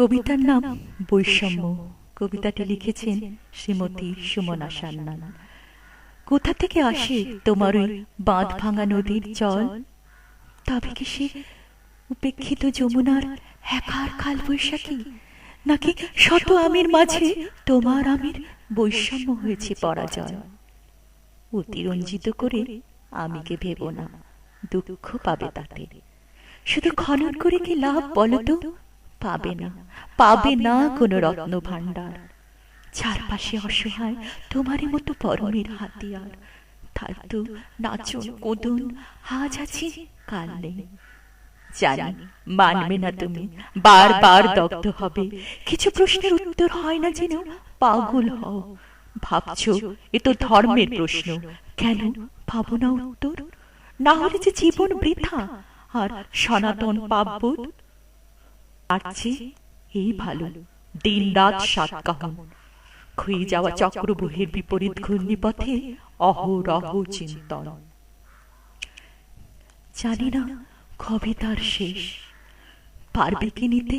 কবিতার নাম বৈষম্য। কবিতাটি লিখেছেন শ্রীমতী সুমনা সান্যাল। কোথা থেকে আসে তোমার ওই বাঁধ ভাঙা নদীর জল? তবে কি সে উপেক্ষিত যমুনার একার কাল বৈশাখী, নাকি শত আমির মাঝে তোমার আমির বৈষম্য হয়েছে পরাজয়? অতিরঞ্জিত করে আমিকে ভেবো না, দুঃখ পাবে তাতে। শুধু খনন করে কি লাভ বলো তো? পাবে না, পাবে না কোনো রত্ন ভাণ্ডার। চারপাশে অসহায় তোমারই মতো পরমের হাতিয়ার। তাই তো নাচন কোদন আজ আছি কাল নেই। জানি মানবে না তুমি, বারবার দগ্ধ হবে। কিছু প্রশ্নের উত্তর হয় না যেন পাগল হও। ভাবছো এ তো ধর্মের প্রশ্ন, কেন পাবো না উত্তর? না হলে যে জীবন বৃথা আর সনাতন পাপবোধ। আর চেয়ে এই ভালো দিন রাত সাতকাহন, ক্ষয়ে যাওয়া চক্রবুহের বিপরীত ঘূর্ণিপথে অহরহ চিন্তন। জানি না কবে তার শেষ, পারবে কি নিতে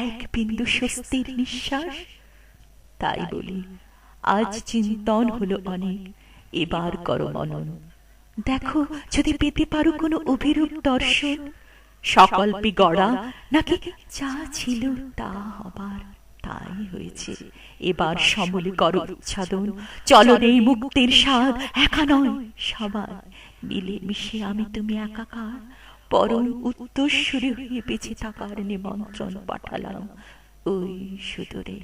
এক বিন্দু স্বস্তির নিঃশ্বাস? তাই বলি আজ চিন্তন হলো অনেক, এবার করো মনন। দেখো যদি পেতে পারো কোনো অভিরূপ দর্শন, সকল্পে গড়া নাকি যা ছিল তা হবার তাই হয়েছে। এবার সমলে করো উচ্ছাদন, চলো রে মুক্তির স্বাদ একা নয় সবাই মিলে মিশে আমি তুমি একাকার। পরম উত্তরসূরি হয়ে বেঁচে থাকার নিমন্ত্রণ পাঠালাম ওই সুদূরে।